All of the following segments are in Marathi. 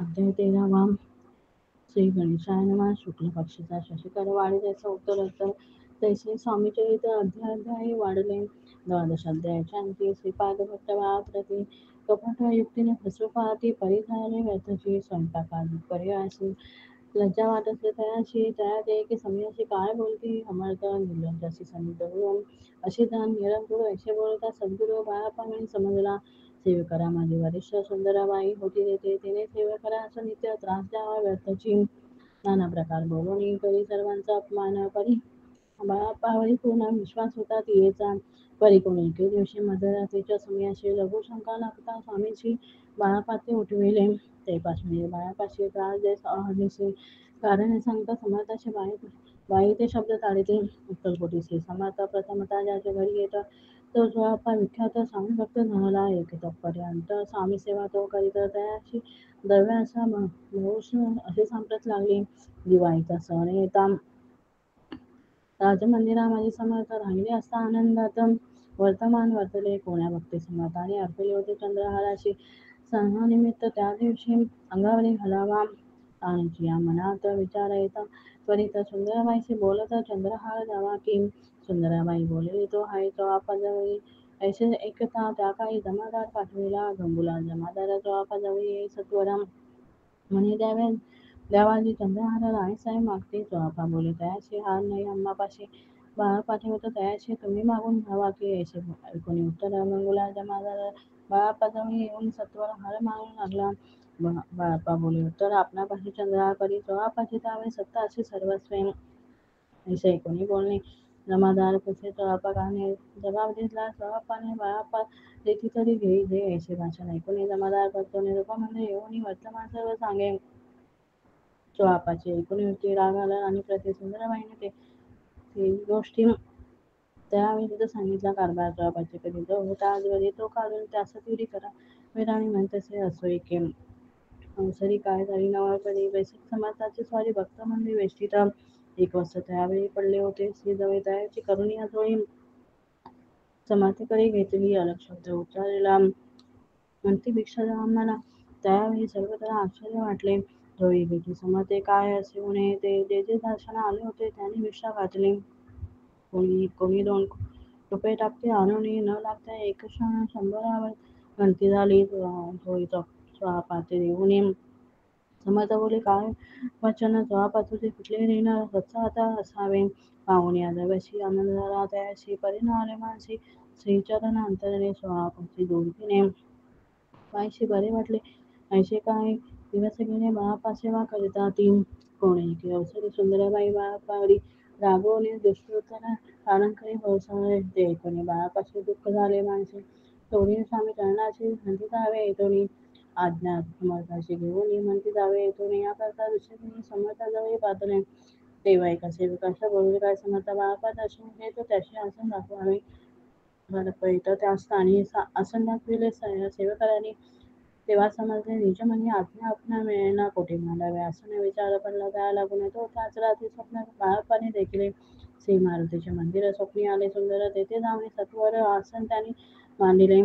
अध्याय 13वा. श्री गणेशाय नमः. शुक्ल पक्षाचा शशिकर वाढी त्याचं उत्तर तैसे स्वामीचरित्र अध्याय वाढले. द्वादश अध्यायाच्या अंती श्रीपाद भक्त प्रती कपट युक्तीने फसवू पाहती परिधाने व्यर्थची स्वयंपाकात पर्यायसी लज्जा वाटते तयाशी तयात की समयाशी काय बोलती अमर्थ निर्लज्जाशी समुद्र अशी दान निरंकुर ऐसे बोलता सद्गुरू बाळापाणी समजला. सेवकरा माझी वरिष्ठ सुंदराबाई होती देते तिने सेवकरास नित्य त्रास द्यावा व्यर्थची नाना प्रकार बोलून करी सर्वांचा अपमान करी बाळापावरी पूर्ण विश्वास होता तियेचा परी कोणी एके दिवशी मध्यरात्रीच्या समयाशी लघुशंका लागता स्वामींची बाळापाते उठविले ते पासून बाळापाशी त्रास देत अहर्निशी कारण सांगता समर्थाचे बाई ते शब्द ताडीते उत्तरकोटीचे समर्थ प्रथमता ज्याच्या घरी येत तो स्वतः विख्यात स्वामी भक्त झाला एक पर्यंत स्वामी सेवा तो करीत त्याशी द्रव्य असा बहुश असे सांप्रत लागली. दिवाळीचा सण येता राजमंदिरामध्ये समर्थ राहिले असता आनंदात वर्तमान वर्तले कोण्या भक्ती समर्थाने अर्पले होते चंद्रहाराशी सणानिमित्त त्या दिवशी अंगावरी घालावा आणायची या मनात विचार येता त्वरित सुंदराबाईशी बोलत चंद्रहार द्यावा की सुंदराबाई बोलली तो हाय तो आपाजवळी ऐसे एकता त्या काही जमादार पाठविला गंगूला जमादार तो आपाजवळी येई सत्वरा म्हणे द्यावाजी चंद्रहार राणीसाहेब मागते तो आपा बोले तयाशी हार नाही अम्मापाशी बाळा पाठवतो तयाशी तुम्ही मागून घ्यावा की ऐसे कोणी उत्तर गंगूला जमादार बाळापाजवळी येऊन सत्वर हार मागू लागला. बाळापा बोले उत्तर आपणापाशी चंद्रहार परी तो आपाशी त्यावेळी सत्ता अशी सर्वस्वे ऐसे कोणी बोलणे जमादार कसे चळापा गाणे जबाब दिला चळापाने बाळापा देती तरी घेई दे ऐसे भाषण ऐकून जमादार करतो निरुपामध्ये येऊन वर्तमान सर्व सांगे चोळापाची ऐकून युक्ती राग आला आणि प्रति सुंदरबाईने ते गोष्टी त्याविरुद्ध सांगितला कारभार चोळापाची कधी जो होता आजवरी तो काढून त्यास तिरी करा विराणी म्हणतसे असो एके अवसरी काय झाली नवळपदी वैसिक समाजाची स्वारी भक्त मंदिर वेष्टीत एक वर्ष त्यावेळी पडले होते श्री जवळ तयाची करुणी आजोळी समाधीकडे घेतली अलग शब्द उच्चारला म्हणती भिक्षा द्या आम्हाला त्यावेळी सर्वत्र आश्चर्य वाटले जवळी भेटी समते काय असे होणे ते जे जे दर्शना आले होते त्यांनी भिक्षा घातली कोणी कोणी 2 रुपये टाकते आणून न लागता एक क्षण 100 गणती झाली झोळीचा पाते देऊन समर्थ बोले काय वचन पातुचे कुठले ऋण सच्चा आता असावे पाहुणे आदव्याशी आनंद झाला त्याशी परिणाम आले मानसी श्रीचरण अंतरणे स्वापाची दोरीने पायशी बरे वाटले ऐसे काय दिवस गेले बाळापा सेवा करिता ती कोणी की अवसरी सुंदरबाई बाळापावरी रागवणे दुष्टोत्तर कारण करी पावसाळे ते कोणी बाळापाशी दुःख झाले माणसे तोडी स्वामी चरणाची म्हणती जावे येतोनी आज्ञा समर्थाशी घेऊन म्हणती जावे येतोनी याकरता दुसरीने समर्थाजवळ पातले तेव्हा एका सेवकाच्या बोलले काय समर्थ बाळापा दर्शन घेतो त्याशी आसन दाखवावे तर त्या स्थानी आसन दाखविले सेवकांनी तेव्हा समजले निजमनी आज्ञा आपणा मिळेना कोठे मांडावे आसन विचार पडला त्या लागून तो त्याच रात्री स्वप्न बाळापाने देखील श्री मारुतीचे मंदिर स्वप्नी आले सुंदर तेथे जाऊन सत्वर आसन त्यांनी मांडिले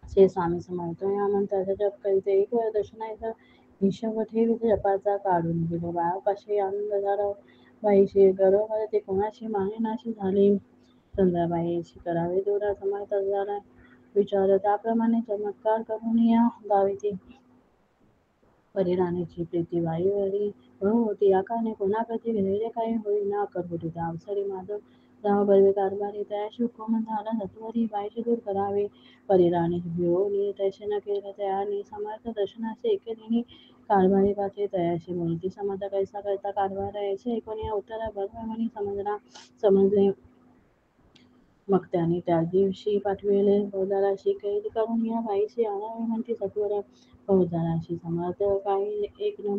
श्री स्वामी समर्थ या मंत्राचा जप करीत एक वेळ दर्शनाचा हिशोब ठेवीत जपाचा काढून गेले बाळापाशी आनंद झाला बाईशी गर्व ते कोणाशी मागेनाशी झाली चंद्राबाईशी करावे दूर समर्थ झाला विचार त्याप्रमाणे चमत्कार करून या गावी परिराणीची प्रीती वाईवरी म्हणून होती या कारणे कोणाप्रती घेतलेले काही होई ना कर होती त्या अवसरी माधव राव बर्वे कारभारी तयाशी हुकुम झाला सत्वरी बाईचे दूर करावे परिराणी भिवली तैसे न केलं तयाने समर्थ दर्शनाचे एकेदिनी कारभारी पाचे तयाशी बोलती समर्थ कैसा करता कारभार ऐसे ऐकून या उत्तर बर्वे म्हणी समजले मग त्याने त्या दिवशी पाठविले फौजदाराशी कैद करून या बाईशी आणावे म्हणती सत्वर फौजदाराशी समर्थ काही एक न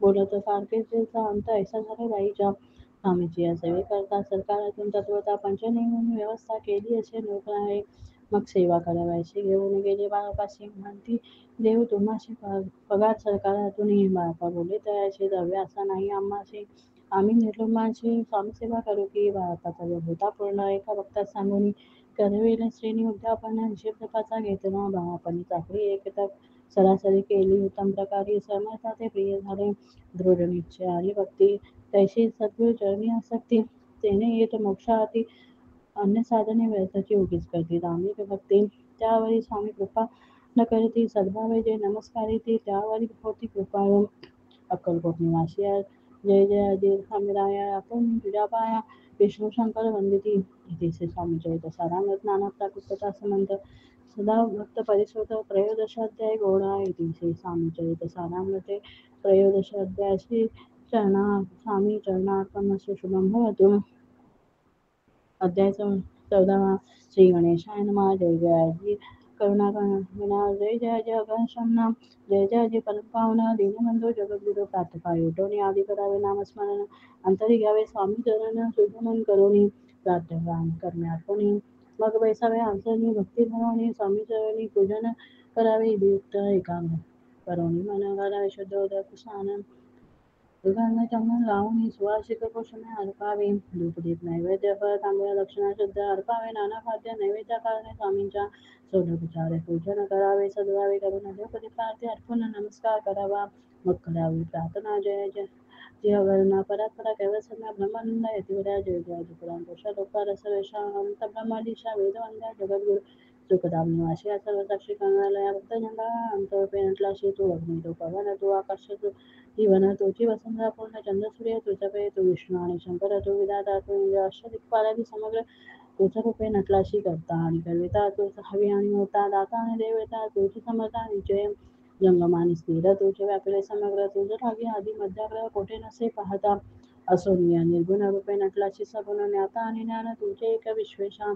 बोलत कारकिर्दीचा अंत ऐसा झाला बाईच्या स्वामीची या सेवेकरता सरकारातून तत्वता पंचनियमांनी व्यवस्था केली असे लोक आहे मग सेवा करावयाची घेऊन गेले बाळापाशी म्हणती देव तुम्हाशी पगार सरकारातून बाळापा बोले तयाशी द्रव्य असा नाही आम्हाशी आम्ही निर्लोभाची स्वामीसेवा करू की बाळापाचा होता पूर्ण एका भक्तात सांगून करविले श्रेणी उद्यापन हिशेब तपाचा घेतला बाळापणी चाकरी एक सरासरी केली उत्तम प्रकारे समर्था ते प्रिय झाले. दृढ निश्चय आणि भक्ती तैशी सद्गुरु चरणी आसक्ती तेने येत मोक्षार्थी अन्य साधने व्यर्थाची उगीच करती. धार्मिक भक्ती त्यावरी स्वामी कृपा न करती. सद्भावे जे नमस्कारी ती त्यावरी होती कृपाळू. अक्कलकोट निवासी जय जय दीर्घामिराया आपण तुझ्या पाया विष्णू शंकर वंदिती. इथे श्री स्वामी चरित्र सारामृत नाना प्राकृतकथा संबंध सदा भक्त परिश्रुत त्रयोदशाध्याय गौडा. इथे श्री स्वामी चरित्र सारामृते त्रयोदशाध्याय श्री स्वामी चरणार्पणमस्तु. शुभम भवतु. अध्याय 14वा. श्री गणेशाय नमः. जय जय करुणा विना जय जय जय घनश्यामना. जय जय जय परमपावना दीनबंधू जगद्गुरु प्रातःकाळी उठवणे आदी करावे नामस्मरण. अंतरी घ्यावे स्वामी चरण शुभमन करोनी. प्रातःगान करण्यार्पणी मग बैसावे आसनी. भक्ती धरवणी स्वामी चरणी पूजन करावे. दीप्त एकाग्र करोनी मन घालावे शुद्ध उदक स्नान. दुर्गांना चंदन लावून सुवासिक कुसुमे अर्पावे. धूपदीप नैवेद्य फळ तांबूळ दक्षिणा शुद्ध अर्पावे. नाना खाद्य नैवेद्य कारणे स्वामींच्या षोडोपचारे पूजन करावे. सद्भावे करून धूपदीप आरती अर्पून नमस्कार करावा. मग करावी प्रार्थना. जय जय जय वर्ण परात्परा कैवल्य ब्रह्मानंद यतिवरा. जय जय पुराण पुरुषा लोकार सर्वेशा अनंत ब्रह्मादिशा वेदवंद्या जगद्गुरु सुखदाम निवासी सर्व साक्षी करणालया भक्तजनता अंतरपे नटलाशी. तू अग्नी तू पवन तू आकाश तू जीवन तुझी वसंत पूर्ण चंद्र सूर्य तुझा पे तू विष्णू आणि शंकर तू विधाता तू इंद्र अष्टदिक्पालादी समग्र तुझ रूपे नटलाशी करता आणि कविता तू हवी आणि होता दाता आणि देवता तुझी समर्था निश्चय जंगम आणि स्थिर तुझे व्यापले समग्र तुझ ठागी आधी मध्याग्रह कोठे नसे पाहता असोनिया निर्गुण रूपे नटलाशी सगुण ज्ञाता आणि ज्ञान तुझे एक विश्वेशा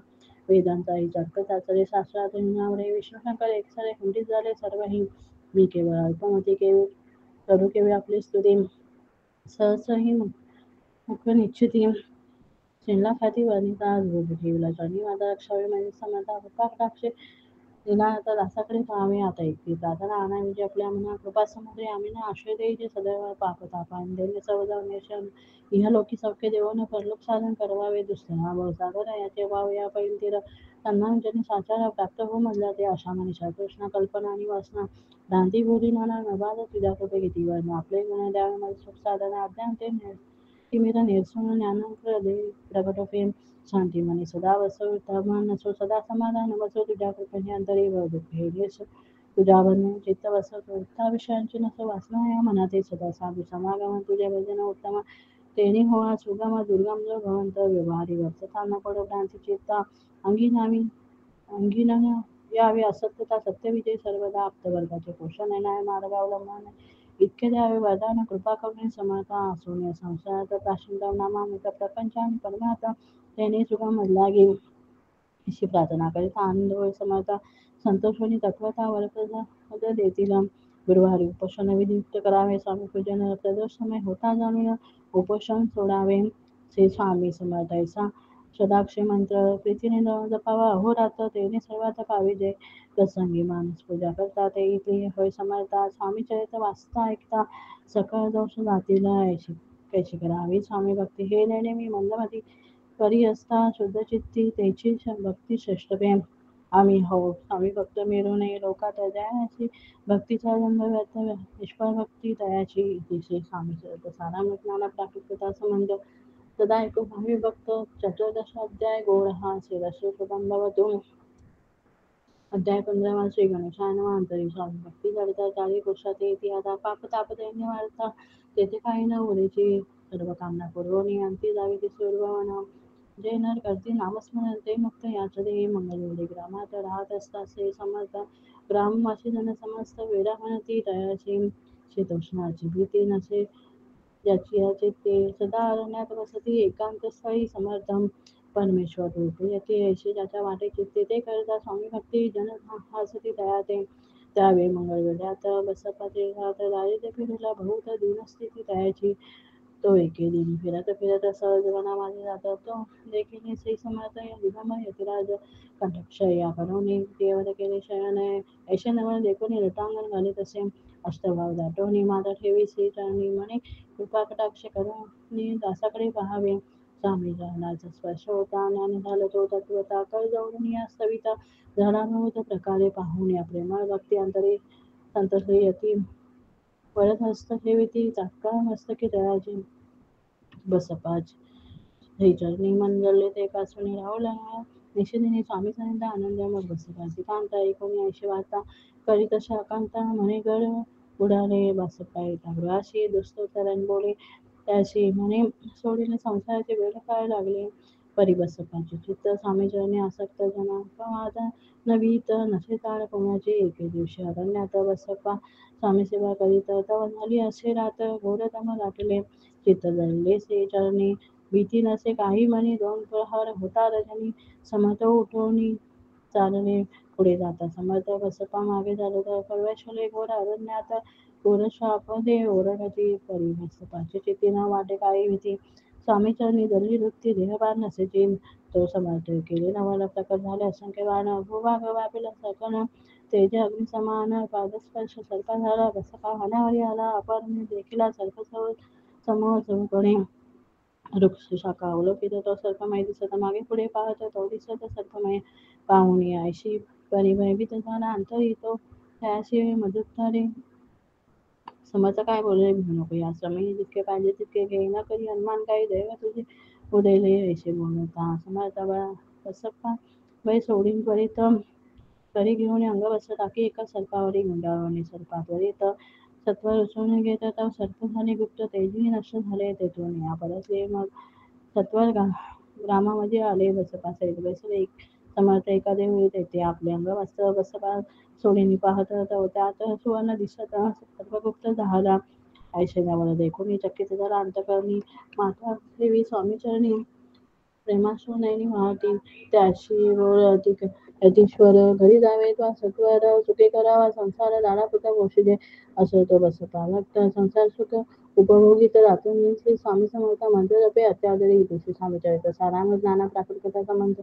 वेदांचाही चक्क चाचरे शास्त्रात नावरे विष्णू शंकर एकसारे खंडित झाले सर्वही मी केवळ अल्पमती केवळ करू केवळ आपली स्तुती सहस्रही मुख निश्चिती शेणला खाती वनिता झोप ठेवला चरणी माझा रक्षावे म्हणजे समर्था कृपा कटाक्षे दिला आता दासाकडे पाहावे आता एकटी प्रार्थना आणावी जे आपल्या मना कृपा समुद्री आम्ही आश्रय देई जे सदैव पाप तापान दैन्य सवजावनेशन इहलोकी सौख्य देऊन परलोक साधन करवावे दुसरा भवसागर याचे वाव या पैंतीर सन्मानजनी साचारा प्राप्त हो मधला ते आशा मनीषा कृष्ण कल्पना आणि वासना भ्रांती भूरी नाना नबाद तुझ्या कृपे किती वर्ण आपले गुण द्यावे मला सुख साधना अज्ञान ते तिमिर निर्सुन ज्ञान प्रगट फेम शांती मनी सदा वसो मन नसो सदा समाधान वसो तुझ्या कृपेने अंतरी व दुःख हे तुझ्या वर्ण चित्त वसवतो त्या विषयांची नसो वासना या मनात सदा साधू समागम तुझ्या भजन उत्तम तेने होवा सुगम दुर्गम जो भवंत व्यवहारी व्यर्थता न पडो भ्रांती चित्ता अंगी नावी अंगी न यावे असत्यता सत्यविजय सर्वदा आप्तवर्गाचे पोषण येणारे मार्ग अवलंबन इतके द्यावे वरदान कृपा करुणे समर्था असून संसारात प्राशिंदा नामामृत प्रपंच आणि परमार्थ त्याने सुगम लागे अशी प्रार्थना करीत आनंद होय समर्था संतोष होणी तत्वता वरप्रसाद देतील गुरुवारी उपोषण विधियुक्त करावे स्वामी पूजन प्रदोष समय होता जाणून उपोषण सोडावे श्री स्वामी समर्थ ऐसा सदाक्षे मंत्र प्रीतीने जपावा अहोरात्र तेने सर्वात पावे जय प्रसंगी मानस पूजा करता ते इथे होय समर्था स्वामी चरित्र वाचता ऐकता सकळ दोष जातील कैशी करावी स्वामी भक्ती हे नेणे मी मंदमती परी असता शुद्ध चित्ती त्याची भक्ती श्रेष्ठ प्रेम आम्ही हो स्वामी भक्त मिळू नये लोकात दयाची भक्तीचा रंग व्यर्थ निष्फळ भक्ती दयाची श्री स्वामी चरित्र सारामृत नाना प्राकृतकथा संबंध सदा ऐकू भावी भक्त चतुर्दशाध्याय गोड हा शिरस्व भवतु. अध्याय 15 श्री गणेशाय नमः. अंतरी स्वामी भक्ती जडता चारी पुरुषात येती आता पाप ताप दैन्य वाढता तेथे काही न उरेची सर्व कामना पुरवणी अंती जावी ती सूर्यभवन जे नर करती नामस्मरण ते मुक्त याच देही मंगलवेळी ग्रामात राहत असता श्री समर्थ ग्रामवासी जन समस्त वेडा म्हणती दयाची शीतोष्णाची भीती नसे ज्याची चित्ते सदा अरण्यात वसती एकांत स्थळी समर्थम परमेश्वर रूप येते ऐशी ज्याच्या वाटे चित्ते ते करता स्वामी भक्ती जन हासती दया ते त्यावेळी मंगळवेढ्यात बसपाचे घात दारिद्र्य फिरला बहुत दीनस्थिती दयाची तो एके दिनी फिरत फिरत सहज वना माझे जात तो देखील श्री समर्थ या दिगंब यतिराज कंठक्षय करुणी देवर केले शयन ऐशे नवल देखून रटांगण घालीत असे अष्टभाव दाटोनी माता ठेवी श्री चरणी म्हणे कृपा कटाक्ष करुणी दासाकडे पहावे स्वामी जनाचा स्पर्श होता ज्ञान झालं तो तत्वता कर जाऊन या स्तविता झाडाभोवत प्रकारे पाहून या प्रेमळ भक्ती अंतरी संतश्री यती वरद हस्त ठेविती चाटका मस्तकी दयाजी बसपाच हे चरणी मंगले ते कासुनी राहुला निशिदिनी स्वामी सनिध आनंद मग बसपाची कांता 1980 वार्ता करीत तशा कांता म्हणे गड उडाले बसपाई टांगराशी दुस्तोतरण बोले त्याशी म्हणे सोडीने संसाराचे वेळ काय लागले परी बसपाचे चित्त स्वामीचरणी आसक्त जना प्रमाद नवीत नसे ताळ कोणाचे एके दिवशी अरण्यात बसपा स्वामी सेवा करीत तव झाली असे रात घोरतम लाटले चित्त जळले से चरणी भीती नसे काही म्हणी दोन प्रहर होता रजनी समर्थ उठवणी चालले पुढे जाता समर्थ बसपा मागे झालो तर परवेश्वरे घोर अरण्यात घोर शाप दे ओरडती परी बसपाची चित्ती न वाटे काही भीती स्वामी चरणी दरली वृत्ती देहभार नसे चीन तो समर्थ केले नवल प्रकट झाले असंख्य बाण भूभाग व्यापिला सकन तेज अग्नि समान पादस्पर्श सर्प झाला बसपा हाणावरी आला अपरणी देखीला सर्प समोर चौकणे वृक्ष शाखा अवलोकित तो सर्पमय दिसत मागे पुढे पाहत तो दिसत सर्पमय पाहुणी आयशी परिभयभीत झाला अंतरी तो त्याशी मदतकारे समर्थ काय बोलले घेऊ नको या श्रमेही जितके पाहिजे तितके घे न करी अनुमान काही दैव तुझे उदयले ऐसे बोलता समर्थ बसप्पा वय सोडीन त्वरित तरी घेऊन अंग बसत टाकी एका सर्पावरी गुंडाळवणे सर्पात त्वरित सत्व रचून घेत तर सर्प झाले गुप्त तेजही नष्ट झाले तेथून या परसले मग सत्वर ग्रामामध्ये आले बसपा सहित बसले समर्थ एका देवळी तेथे आपले अंग वस्त्र बसपा सोडीनी पाहत त्यात सुवर्ण दिसत सर्वगुप्त झाला ऐश्वर्यावर देखून चकित झाला अंतकरणी माता देवी स्वामीचरणी प्रेमाश्रू नयनी वाहती त्याशी यतीश्वर घरी जावे तो सत्वर सुखे करावा संसार दाणापुता गोष्टी दे असो तो बसपा भक्त संसार सुख उपभोगी तर आतून श्री स्वामी समर्थ मंत्र जपे अत्यादरी श्री स्वामी चरित्र सारांग ज्ञाना प्राप्त कथा संबंध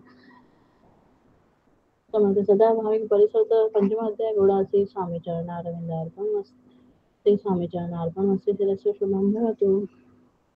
सदा भाविक परिसर पंचमाध्याय घोडा श्री स्वामी चरणारविंद अर्पण श्री स्वामी चरणार्पण श्री शुभम भवतु